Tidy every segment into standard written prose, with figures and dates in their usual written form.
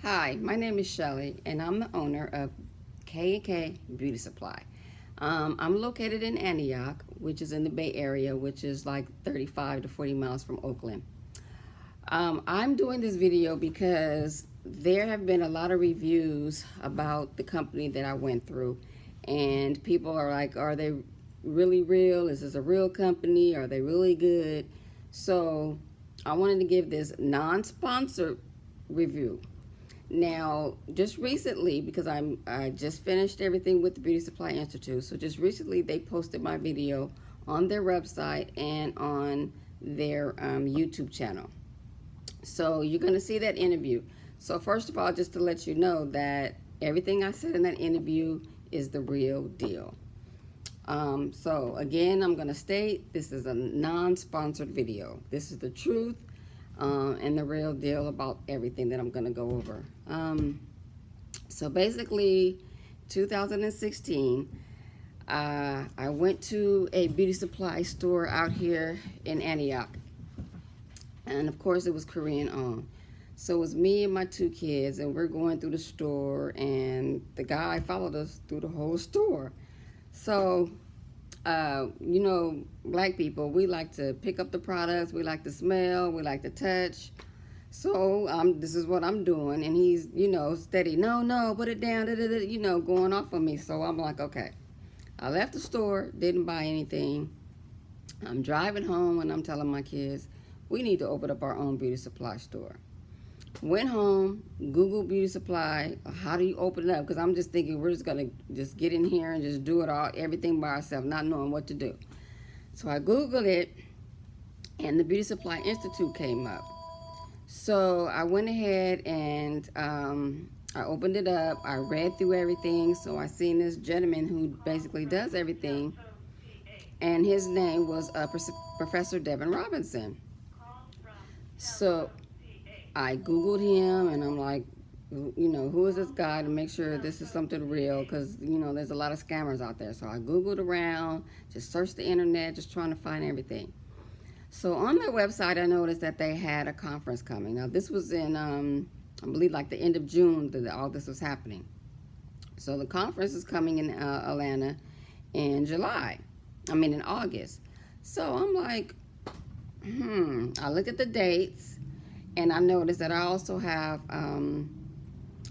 Hi, my name is Shelly, and I'm the owner of KnK Beauty Supply. I'm located in Antioch, which is in the Bay Area, which is like 35 to 40 miles from Oakland. I'm doing this video because there have been a lot of reviews about the company that I went through, and people are like, are they really real? Is this a real company? Are they really good? So I wanted to give this non-sponsored review. Now, just recently, because I just finished everything with the Beauty Supply Institute, so just recently they posted my video on their website and on their YouTube channel. So you're going to see that interview. So first of all, just to let you know that everything I said in that interview is the real deal. So again, I'm going to state this is a non-sponsored video. This is the truth and the real deal about everything that I'm going to go over. So basically, 2016, I went to a beauty supply store out here in Antioch. And of course, it was Korean owned. So it was me and my two kids, and we're going through the store, and the guy followed us through the whole store. So, you know, black people, we like to pick up the products, we like to smell, we like to touch. So this is what I'm doing, and he's, you know, steady, no, put it down, you know, going off on me. So I'm like, okay. I left the store, didn't buy anything. I'm driving home, and I'm telling my kids, we need to open up our own beauty supply store. Went home, Google beauty supply, how do you open it up? Because I'm just thinking we're just going to just get in here and just do it all, everything by ourselves, not knowing what to do. So I Googled it, and the Beauty Supply Institute came up. So I went ahead and I opened it up. I read through everything. So I seen this gentleman who basically does everything, and his name was Professor Devin Robinson. So I Googled him, and I'm like, you know, who is this guy, to make sure this is something real, because, you know, there's a lot of scammers out there. So I Googled around, just searched the internet, just trying to find everything. So on their website, I noticed that they had a conference coming. Now, this was in, I believe, like the end of June that all this was happening. So the conference is coming in Atlanta in in August. So I'm like, I looked at the dates, and I noticed that I also have, I don't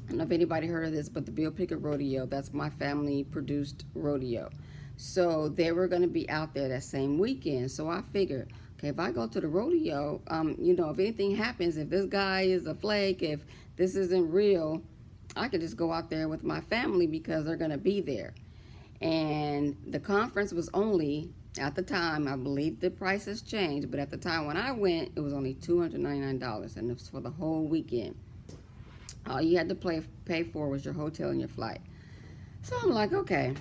know if anybody heard of this, but the Bill Pickett Rodeo, that's my family produced rodeo. So they were going to be out there that same weekend. So I figured, okay, if I go to the rodeo, you know, if anything happens, if this guy is a flake, if this isn't real, I could just go out there with my family because they're going to be there. And the conference was only, at the time, I believe the price has changed, but at the time when I went, it was only $299, and it was for the whole weekend. All you had to pay for was your hotel and your flight. So I'm like, okay,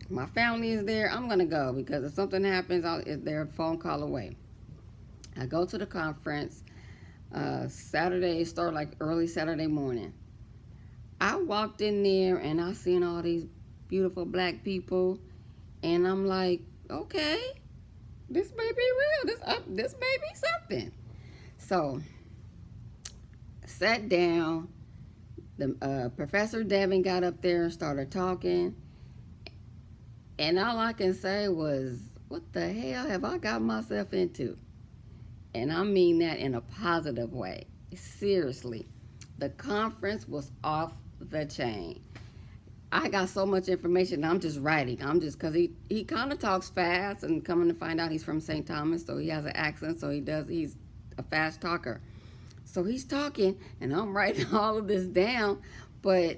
my family is there, I'm going to go, because if something happens, they're a phone call away. I go to the conference, Saturday, start like early Saturday morning. I walked in there, and I seen all these beautiful black people, and I'm like, okay, this may be real. This may be something. So, sat down. The Professor Devin got up there and started talking, and all I can say was, what the hell have I got myself into? And I mean that in a positive way. Seriously, the conference was off the chain. I got so much information, I'm just writing. Because he kind of talks fast, and coming to find out he's from St. Thomas, so he has an accent, so he's a fast talker. So he's talking, and I'm writing all of this down, but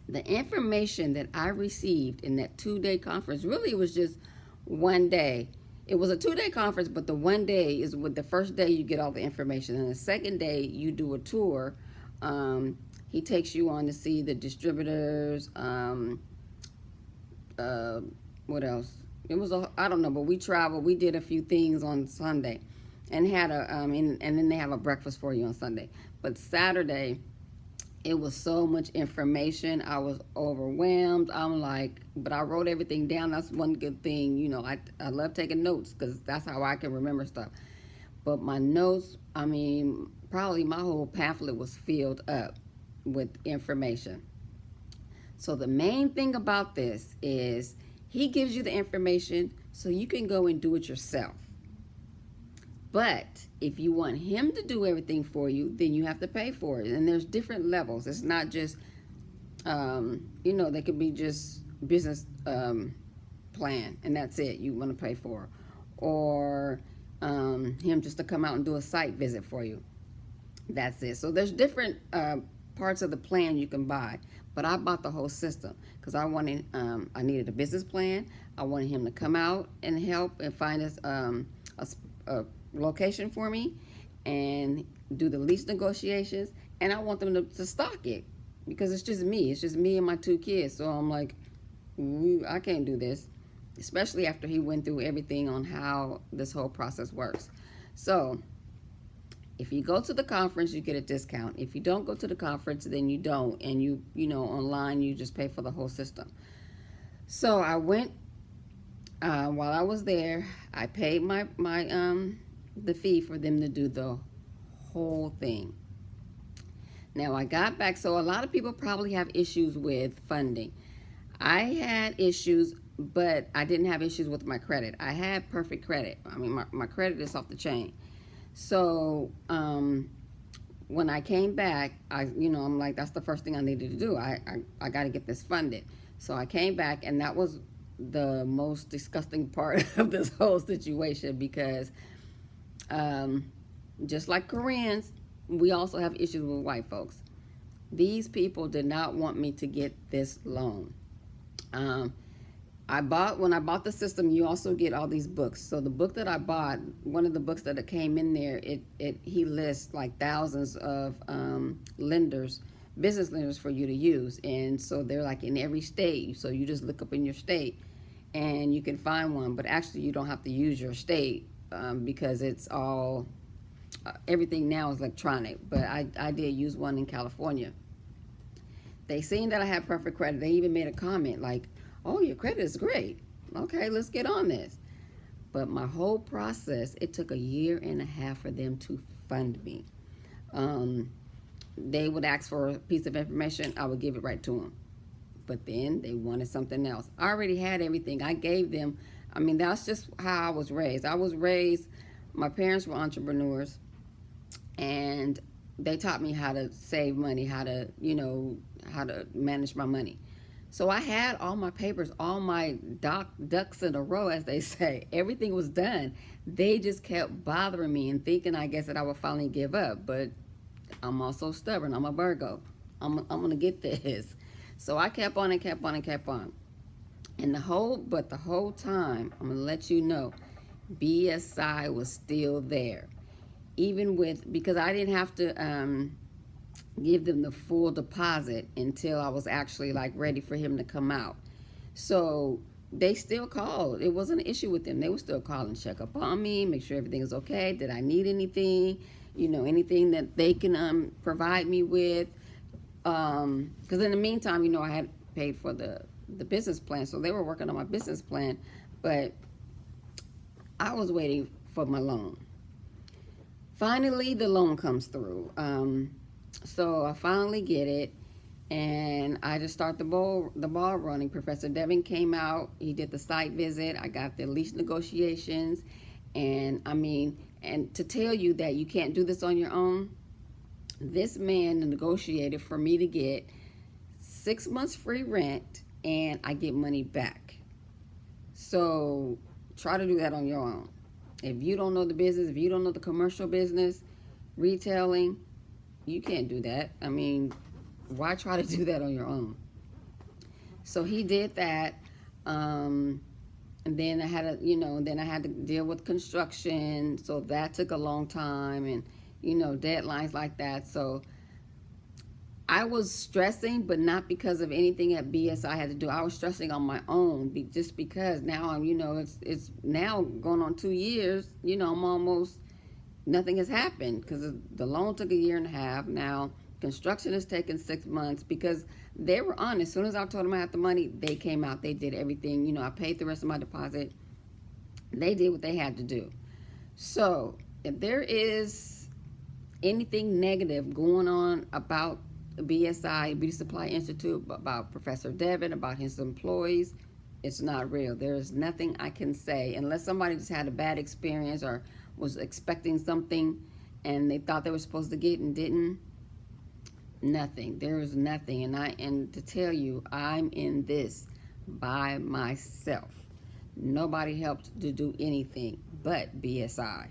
the information that I received in that 2-day conference, really it was just one day. It was a 2-day conference, but the one day is with the first day you get all the information, and the second day you do a tour. He takes you on to see the distributors. What else? It was I don't know, but we traveled. We did a few things on Sunday, and had and then they have a breakfast for you on Sunday. But Saturday, it was so much information. I was overwhelmed. I'm like, but I wrote everything down. That's one good thing, you know. I love taking notes because that's how I can remember stuff. But my notes, probably my whole pamphlet was filled up. with information. So the main thing about this is he gives you the information so you can go and do it yourself. But if you want him to do everything for you, then you have to pay for it. And there's different levels. It's not just, they could be just business plan, and that's it. You want to pay for, or him just to come out and do a site visit for you. That's it. So there's different parts of the plan you can buy. But I bought the whole system because I needed a business plan. I wanted him to come out and help and find us a location for me and do the lease negotiations. And I want them to stock it because it's just me. It's just me and my 2 kids. So I'm like, I can't do this, especially after he went through everything on how this whole process works. So if you go to the conference, you get a discount. If you don't go to the conference, then you don't. And you online, you just pay for the whole system. So I went, while I was there, I paid my the fee for them to do the whole thing. Now I got back, so a lot of people probably have issues with funding. I had issues, but I didn't have issues with my credit. I had perfect credit. I mean, my credit is off the chain. So when I came back, I'm like, that's the first thing I needed to do. I got to get this funded. So I came back, and that was the most disgusting part of this whole situation because just like Koreans, we also have issues with white folks. These people did not want me to get this loan. When I bought the system, you also get all these books. So the book that I bought, one of the books that came in there, he lists like thousands of lenders, business lenders for you to use. And so they're like in every state. So you just look up in your state and you can find one. But actually you don't have to use your state because it's all, everything now is electronic. But I did use one in California. They seen that I had perfect credit. They even made a comment like, oh, your credit is great. Okay, let's get on this. But my whole process, it took 1.5 years for them to fund me. They would ask for a piece of information. I would give it right to them. But then they wanted something else. I already had everything. I gave them, that's just how I was raised. My parents were entrepreneurs, and they taught me how to save money, how to manage my money. So I had all my papers, all my ducks in a row, as they say. Everything was done. They just kept bothering me and thinking, I guess, that I would finally give up. But I'm also stubborn. I'm a Virgo. I'm going to get this. So I kept on and kept on and kept on. And the whole time, I'm going to let you know, BSI was still there. Because I didn't have to give them the full deposit until I was actually like ready for him to come out. So they still called. It wasn't an issue with them. They would still call and check up on me, make sure everything is okay. Did I need anything? Anything that they can provide me with. Because in the meantime, I had paid for the business plan. So they were working on my business plan. But I was waiting for my loan. Finally, the loan comes through. So I finally get it, and I just start the ball running. Professor Devin came out. He did the site visit. I got the lease negotiations, and to tell you that you can't do this on your own, this man negotiated for me to get 6 months free rent, and I get money back. So try to do that on your own. If you don't know the business, if you don't know the commercial business, retailing, you can't do that. Why try to do that on your own? So he did that. And then I had to deal with construction. So that took a long time, and, deadlines like that. So I was stressing, but not because of anything at BSI I had to do. I was stressing on my own, just because now I'm, it's now going on 2 years. I'm almost, nothing has happened because the loan took 1.5 years. Now construction has taken 6 months because they were on. As soon as I told them I had the money, they came out. They did everything. I paid the rest of my deposit. They did what they had to do. So if there is anything negative going on about BSI Beauty Supply Institute, about Professor Devin, about his employees. It's not real. There's nothing I can say unless somebody just had a bad experience or was expecting something and they thought they were supposed to get and didn't. Nothing. There is nothing. And to tell you, I'm in this by myself. Nobody helped to do anything but BSI.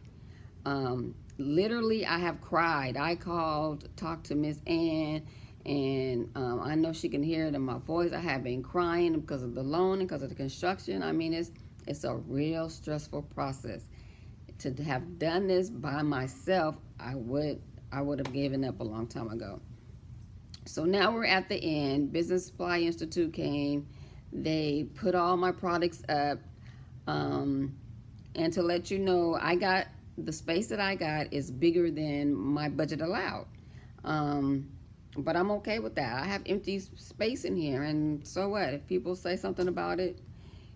Literally, I have cried. I called, talked to Miss Ann, and I know she can hear it in my voice. I have been crying because of the loan and because of the construction. I mean, it's a real stressful process. To have done this by myself, I would have given up a long time ago. So now we're at the end. Business Supply Institute came. They put all my products up. And to let you know, the space that I got is bigger than my budget allowed. But I'm okay with that. I have empty space in here, and so what? If people say something about it,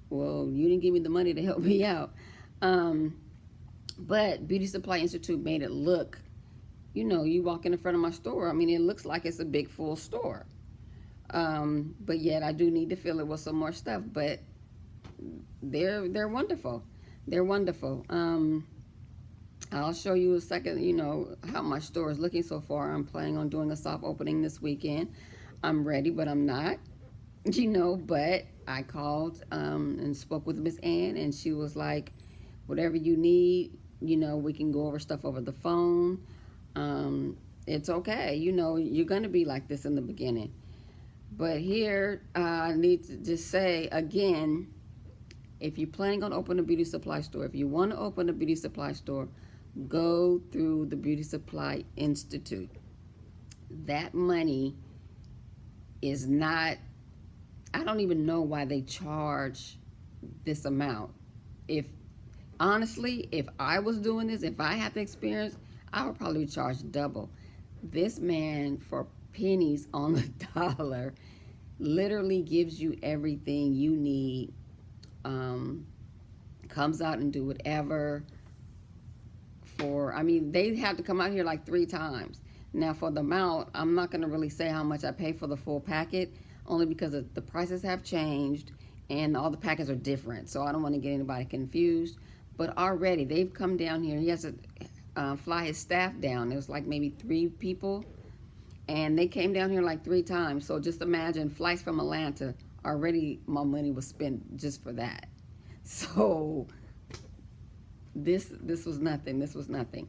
well, you didn't give me the money to help me out. But Beauty Supply Institute made it look, you walk in front of my store, I mean, it looks like it's a big full store. But yet I do need to fill it with some more stuff. But they're wonderful. They're wonderful. I'll show you a second, how my store is looking so far. I'm planning on doing a soft opening this weekend. I'm ready, but I'm not, but I called and spoke with Miss Ann, and she was like, whatever you need, we can go over stuff over the phone. It's okay. You're going to be like this in the beginning. But here, I need to just say again, if you're planning on opening a beauty supply store, if you want to open a beauty supply store, go through the Beauty Supply Institute. That money is not, I don't even know why they charge this amount. Honestly, if I was doing this, if I had the experience, I would probably charge double. This man, for pennies on the dollar, literally gives you everything you need. Comes out and do whatever they have to come out here like 3 times. Now for the amount, I'm not going to really say how much I pay for the full packet, only because the prices have changed and all the packets are different. So I don't want to get anybody confused. But already they've come down here. He has to fly his staff down. It was like maybe 3 people. And they came down here like 3 times. So just imagine flights from Atlanta. Already my money was spent just for that. So this was nothing. This was nothing.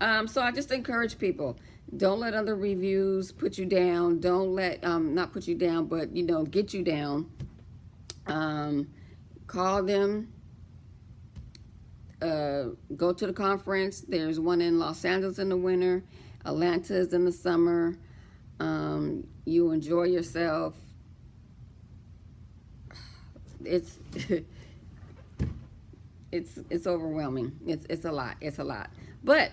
So I just encourage people, don't let other reviews put you down. Don't let, not put you down, but, get you down. Call them. Go to the conference. There's one in Los Angeles in the winter. Atlanta is in the summer. You enjoy yourself. It's it's overwhelming. It's a lot. It's a lot. But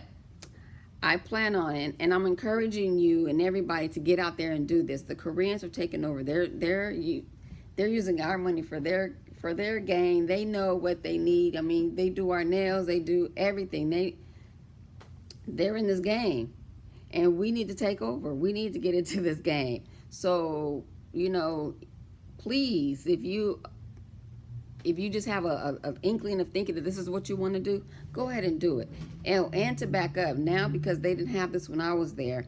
I plan on it, and I'm encouraging you and everybody to get out there and do this. The Koreans are taking over. They're using our money for their gain. They know what they need. I mean, they do our nails. They do everything. They're in this game, and we need to take over. We need to get into this game. So, please, if you just have an inkling of thinking that this is what you want to do, go ahead and do it. And to back up, now because they didn't have this when I was there,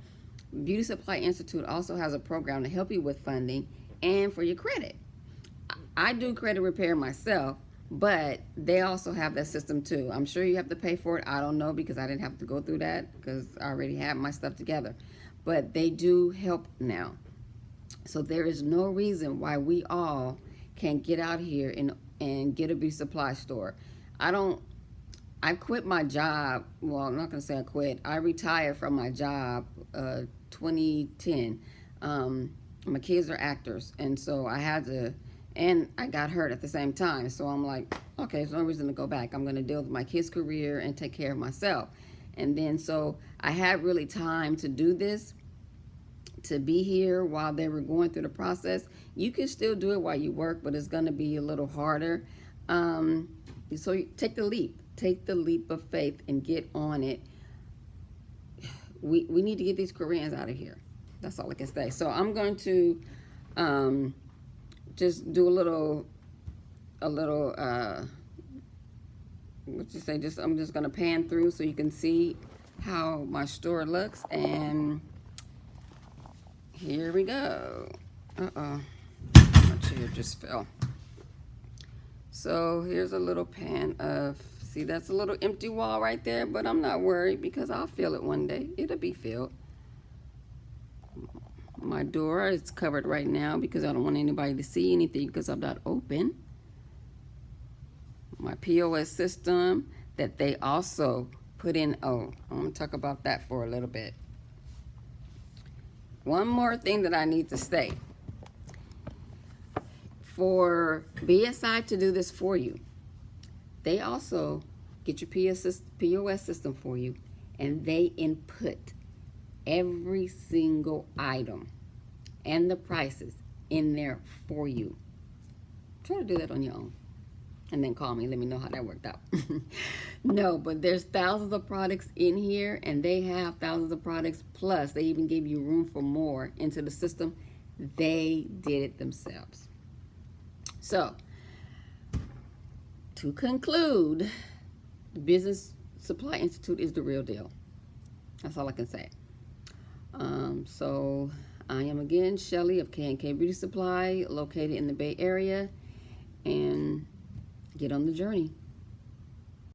Beauty Supply Institute also has a program to help you with funding and for your credit. I do credit repair myself, but they also have that system too. I'm sure you have to pay for it. I don't know, because I didn't have to go through that because I already have my stuff together. But they do help now. So there is no reason why we all can't get out here and get a beauty supply store. I quit my job. Well, I'm not going to say I quit. I retired from my job 2010. My kids are actors, and so I had to, and I got hurt at the same time. So I'm like, okay, there's no reason to go back. I'm going to deal with my kids' career and take care of myself. And then so I had really time to do this, to be here while they were going through the process. You can still do it while you work, but it's going to be a little harder. So take the leap of faith and get on it. We need to get these Koreans out of here. That's all I can say. So I'm going to just do a little what you say, I'm just going to pan through so you can see how my store looks. And here we go. Uh-oh, my chair just fell. So here's a little pan of, see, that's a little empty wall right there, but I'm not worried because I'll fill it one day. It'll be filled. My door is covered right now because I don't want anybody to see anything because I'm not open. My POS system that they also put in. Oh, I'm going to talk about that for a little bit. One more thing that I need to say. For BSI to do this for you, they also get your POS system for you, and they input every single item and the prices in there for you. Try to do that on your own. And then call me, let me know how that worked out. No, but there's thousands of products in here, and they have thousands of products, plus they even gave you room for more into the system. They did it themselves. So, to conclude, the Business Supply Institute is the real deal. That's all I can say. So, I am again Shelly of KnK Beauty Supply, located in the Bay Area, and get on the journey.